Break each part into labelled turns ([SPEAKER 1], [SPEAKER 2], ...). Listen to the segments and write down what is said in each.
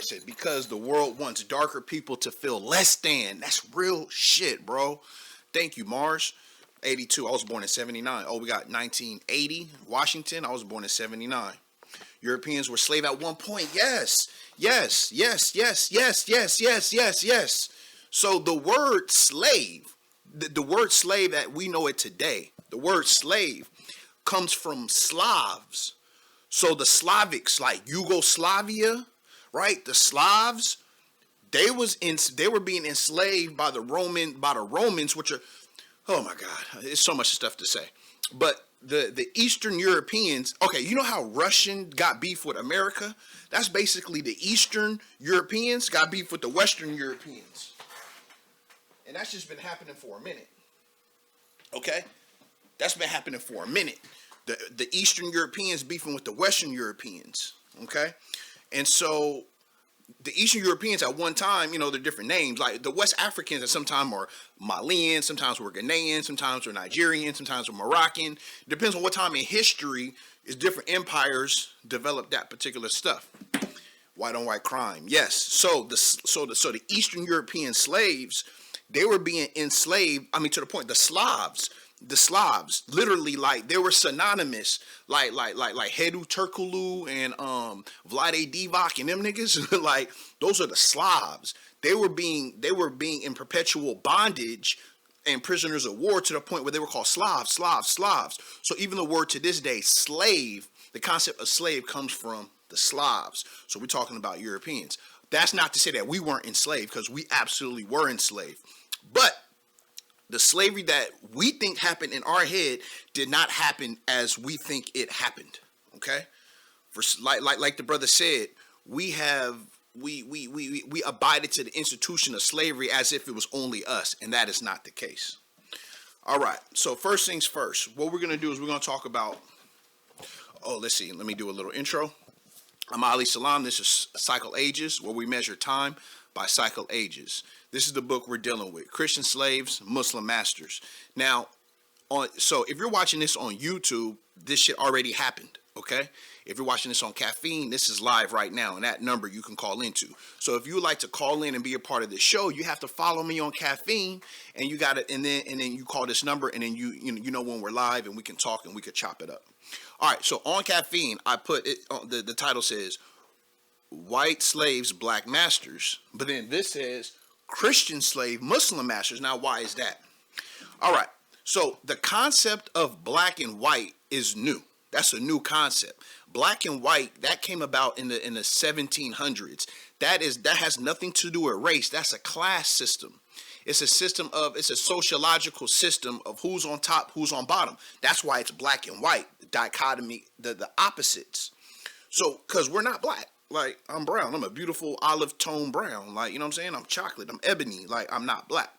[SPEAKER 1] Right, said, because the world wants darker people to feel less than. That's real shit, bro. Thank you, Mars. 82. I was born in 79. Oh, we got 1980. Washington. I was born in 79. Europeans were slave at one point. Yes. Yes. Yes. Yes. Yes. Yes. Yes. Yes. Yes. So the word slave, the word slave that we know it today, the word slave comes from Slavs. So the Slavics, like Yugoslavia, right? The Slavs, they were being enslaved by the Romans, which are, oh my God, it's so much stuff to say. But the Eastern Europeans, okay, you know how Russian got beef with America? That's basically the Eastern Europeans got beef with the Western Europeans. And that's just been happening for a minute. Okay? That's been happening for a minute. The Eastern Europeans beefing with the Western Europeans. Okay? And so the Eastern Europeans at one time, you know, they're different names. Like the West Africans at some time are Malian, sometimes we're Ghanaian, sometimes we're Nigerian, sometimes we're Moroccan. It depends on what time in history is different empires developed that particular stuff. White on white crime. Yes. So the Eastern European slaves, they were being enslaved. I mean, to the point, the Slavs, literally, like, they were synonymous, like Hedu Turkoglu and Vlade Divac and them niggas. Like, those are the Slavs. They were being in perpetual bondage and prisoners of war to the point where they were called Slavs. So even the word to this day, slave, the concept of slave comes from the Slavs. So we're talking about Europeans. That's not to say that we weren't enslaved, because we absolutely were enslaved. But the slavery that we think happened in our head did not happen as we think it happened. Okay, for like the brother said, we abided to the institution of slavery as if it was only us, and that is not the case. All right. So first things first, what we're gonna do is we're gonna talk about. Oh, let's see. Let me do a little intro. I'm Ali Salaam. This is Cycle Ages, where we measure time by cycle ages. This is the book we're dealing with: Christian slaves, Muslim masters. Now, so if you're watching this on YouTube, this shit already happened, okay? If you're watching this on Caffeine, this is live right now, and that number you can call into. So if you would like to call in and be a part of this show, you have to follow me on Caffeine, and you got it, and then you call this number, and then you know when we're live, and we can talk and we could chop it up. All right, so on Caffeine, I put it. The title says "White Slaves, Black Masters," but then this says Christian slave, Muslim masters. Now, why is that? All right. So the concept of black and white is new. That's a new concept. Black and white, that came about in the 1700s. That has nothing to do with race. That's a class system. It's a sociological system of who's on top, who's on bottom. That's why it's black and white. The dichotomy, the opposites. So, because we're not black. Like, I'm brown. I'm a beautiful olive tone brown. Like, you know what I'm saying? I'm chocolate. I'm ebony. Like, I'm not black.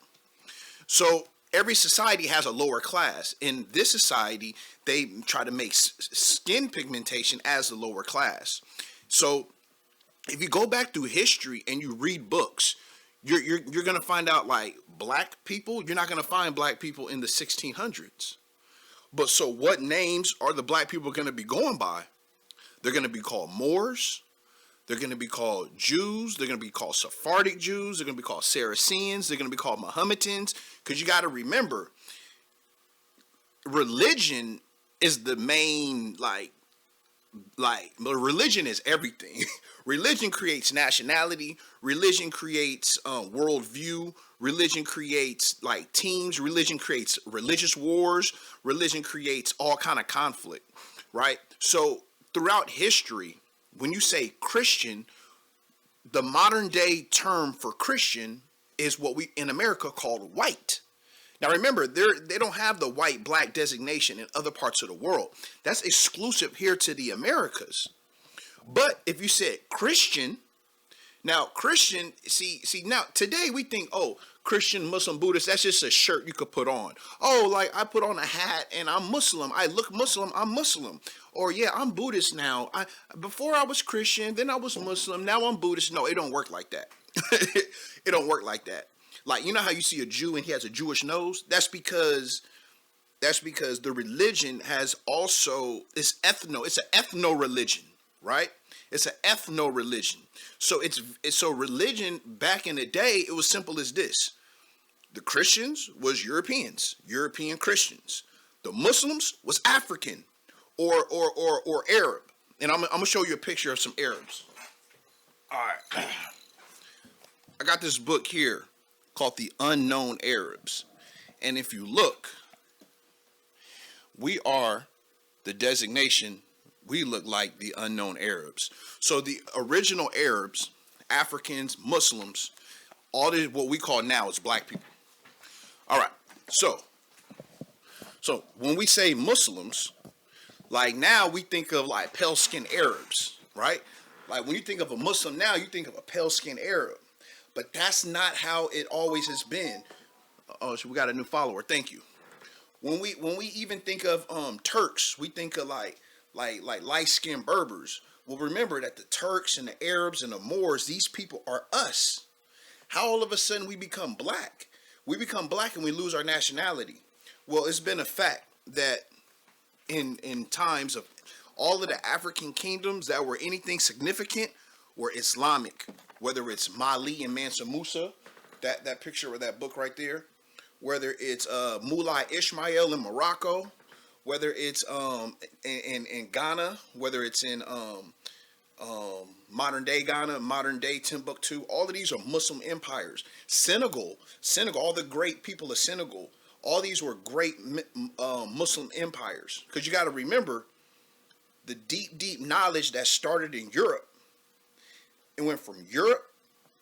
[SPEAKER 1] So every society has a lower class. In this society, they try to make skin pigmentation as the lower class. So if you go back through history and you read books, you're going to find out, like, black people, you're not going to find black people in the 1600s. But so what names are the black people going to be going by? They're going to be called Moors. They're going to be called Jews. They're going to be called Sephardic Jews. They're going to be called Saracens. They're going to be called Mohammedans. Because you got to remember, religion is the main, religion is everything. Religion creates nationality. Religion creates worldview. Religion creates, like, teams. Religion creates religious wars. Religion creates all kind of conflict, right? So throughout history, when you say Christian, the modern day term for Christian is what we in America call white. Now remember, they don't have the white black designation in other parts of the world. That's exclusive here to the Americas. But if you said Christian, now Christian, see now today we think, oh, Christian, Muslim, Buddhist, that's just a shirt you could put on. Oh, like, I put on a hat and I'm Muslim. I look Muslim, I'm Muslim. Or, yeah, I'm Buddhist now. Before I was Christian, then I was Muslim, now I'm Buddhist. No, it don't work like that. It don't work like that. Like, you know how you see a Jew and he has a Jewish nose? That's because the religion has also, it's an ethno religion, right? It's an ethno-religion. So so religion back in the day, it was simple as this. The Christians was Europeans, European Christians. The Muslims was African or Arab. And I'm gonna show you a picture of some Arabs. All right. I got this book here called The Unknown Arabs. And if you look, we are the designation, we look like the unknown Arabs. So the original Arabs, Africans, Muslims, all this what we call now is black people. All right. So when we say Muslims, like now we think of like pale-skinned Arabs, right? Like when you think of a Muslim now, you think of a pale-skinned Arab. But that's not how it always has been. Oh, so we got a new follower. Thank you. When we even think of Turks, we think of like light-skinned Berbers. Well, remember that the Turks and the Arabs and the Moors, these people are us. How all of a sudden we become black? We become black and we lose our nationality. Well, it's been a fact that in times of all of the African kingdoms that were anything significant were Islamic. Whether it's Mali and Mansa Musa, that picture of that book right there. Whether it's Mullah Ishmael in Morocco. Whether it's in Ghana. Whether it's in modern day Ghana, modern day Timbuktu. All of these are Muslim empires. Senegal, all the great people of Senegal. All these were great Muslim empires. Because you got to remember the deep knowledge that started in Europe. It went from Europe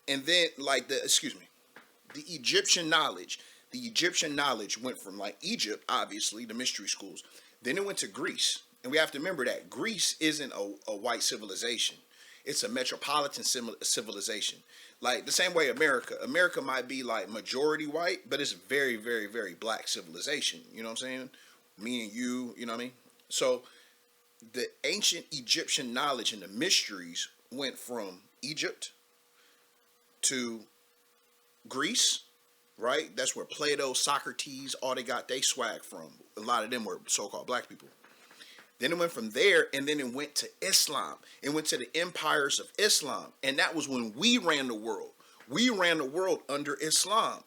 [SPEAKER 1] and then the Egyptian knowledge. The Egyptian knowledge went from like Egypt, obviously, the mystery schools. Then it went to Greece. And we have to remember that Greece isn't a white civilization. It's a metropolitan civilization. Like the same way America might be like majority white, but it's a very, very, very black civilization. You know what I'm saying? Me and you know what I mean? So the ancient Egyptian knowledge and the mysteries went from Egypt to Greece, right? That's where Plato, Socrates, all they got they swag from. A lot of them were so-called black people. Then it went from there, and then it went to Islam. It went to the empires of Islam, and that was when we ran the world. We ran the world under Islam.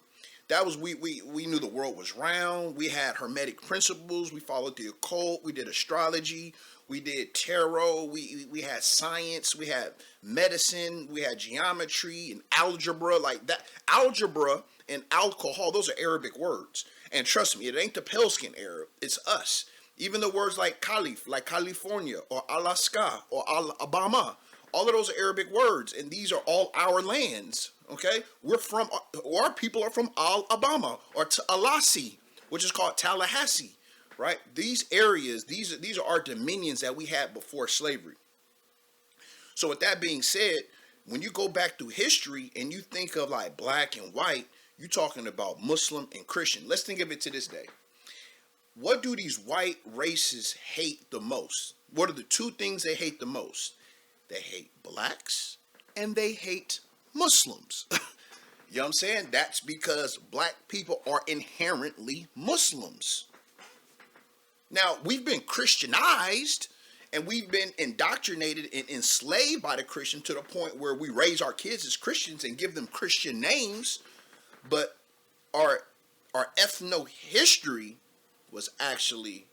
[SPEAKER 1] That was we knew the world was round. We had hermetic principles. We followed the occult. We did astrology. We did tarot. We had science. We had medicine. We had geometry and algebra. Like that, algebra and alcohol. Those are Arabic words. And trust me, it ain't the pale skin Arab. It's us. Even the words like Caliph, like California, or Alaska, or Alabama, all of those are Arabic words, and these are all our lands. Okay, our people are from Alabama or Tallahassee, which is called Tallahassee, right? These areas, these are our dominions that we had before slavery. So with that being said, when you go back through history and you think of like black and white, you're talking about Muslim and Christian. Let's think of it to this day. What do these white races hate the most? What are the two things they hate the most? They hate blacks and they hate Muslims. You know what I'm saying? That's because black people are inherently Muslims. Now, we've been Christianized and we've been indoctrinated and enslaved by the Christian to the point where we raise our kids as Christians and give them Christian names. But our ethno-history was actually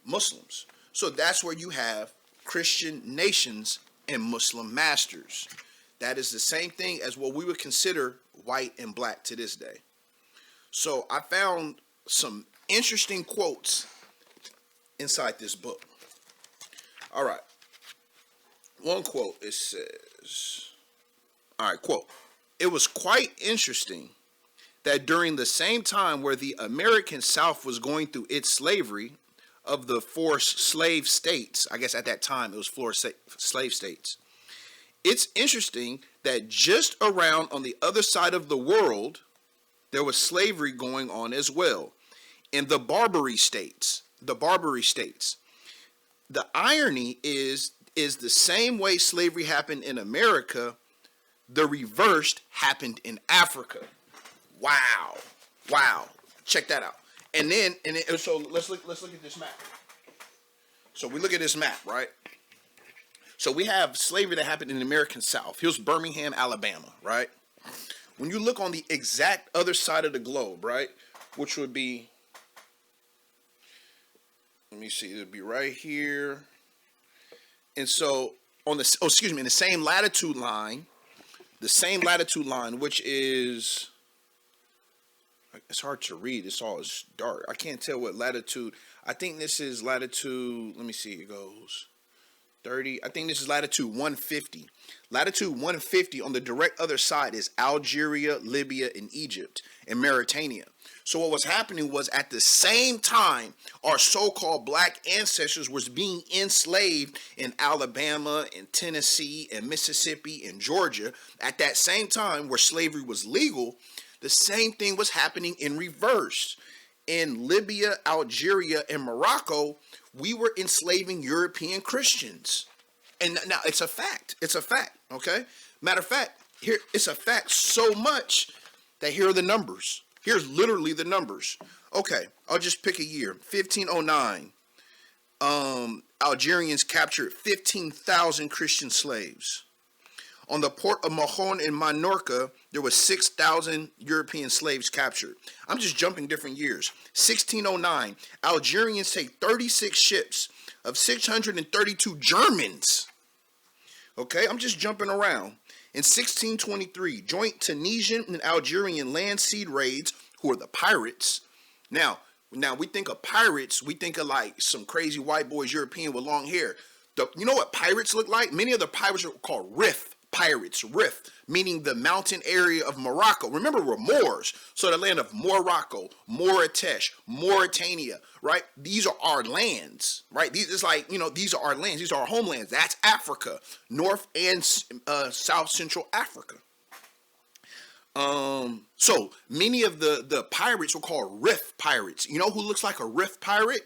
[SPEAKER 1] Muslims. So that's where you have Christian nations and Muslim masters. That is the same thing as what we would consider white and black to this day. So I found some interesting quotes inside this book. All right. One quote, it says, all right, quote, "It was quite interesting that during the same time where the American South was going through its slavery of the forced slave states," I guess at that time it was forced slave states, "it's interesting that just around on the other side of the world, there was slavery going on as well, in the Barbary states. The irony is the same way slavery happened in America, the reversed happened in Africa." Wow. Check that out. And so let's look at this map. So we look at this map, right? So we have slavery that happened in the American South. Here's Birmingham, Alabama, right? When you look on the exact other side of the globe, right, which would be, let me see, it would be right here. And so on the, in the same latitude line, which is, it's hard to read. It's all is dark. I can't tell what latitude. I think this is latitude, let me see, it goes 30. I think this is latitude 150. Latitude 150 on the direct other side is Algeria, Libya, and Egypt, and Mauritania. So what was happening was at the same time, our so-called black ancestors was being enslaved in Alabama and Tennessee and Mississippi and Georgia. At that same time where slavery was legal, the same thing was happening in reverse. In Libya, Algeria, and Morocco, we were enslaving European Christians. And now it's a fact. It's a fact, okay? Matter of fact, here it's a fact so much that here are the numbers. Here's literally the numbers. Okay, I'll just pick a year. 1509. Algerians captured 15,000 Christian slaves. On the port of Mahon in Minorca, there was 6,000 European slaves captured. I'm just jumping different years. 1609, Algerians take 36 ships of 632 Germans. Okay, I'm just jumping around. In 1623, joint Tunisian and Algerian land sea raids, who are the pirates. Now we think of pirates, we think of like some crazy white boys, European with long hair. You know what pirates look like? Many of the pirates are called Rif pirates. Rif, meaning the mountain area of Morocco. Remember, we're Moors, so the land of Morocco, Mauritania, Mauritania, right? These are our lands, right? These are our lands. These are our homelands. That's Africa, North and South Central Africa. So many of the pirates were called Rif pirates. You know who looks like a Rif pirate?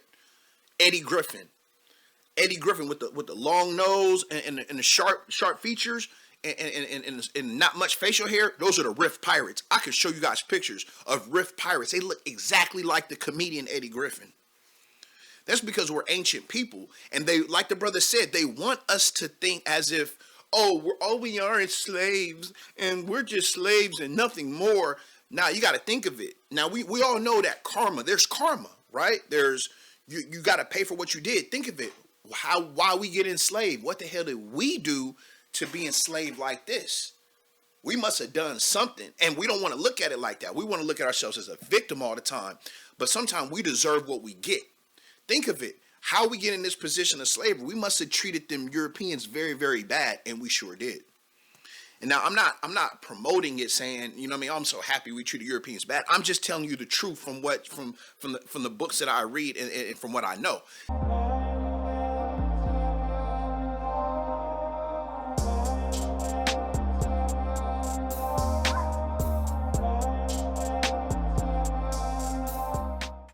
[SPEAKER 1] Eddie Griffin. Eddie Griffin with the long nose and the sharp features and not much facial hair. Those are the Rif pirates. I can show you guys pictures of Rif pirates. They look exactly like the comedian Eddie Griffin. That's because we're ancient people, and they, like the brother said, they want us to think as if, all we are is slaves, and we're just slaves and nothing more. Now you got to think of it. Now we all know that karma. There's karma, right? There's you got to pay for what you did. Think of it. Why we get enslaved? What the hell did we do to be enslaved like this? We must have done something, and we don't want to look at it like that. We want to look at ourselves as a victim all the time, but sometimes we deserve what we get. Think of it. How we get in this position of slavery? We must have treated them Europeans very, very bad, and we sure did. And now I'm not promoting it, saying, you know what I mean, I'm so happy we treated Europeans bad. I'm just telling you the truth from the books that I read and from what I know.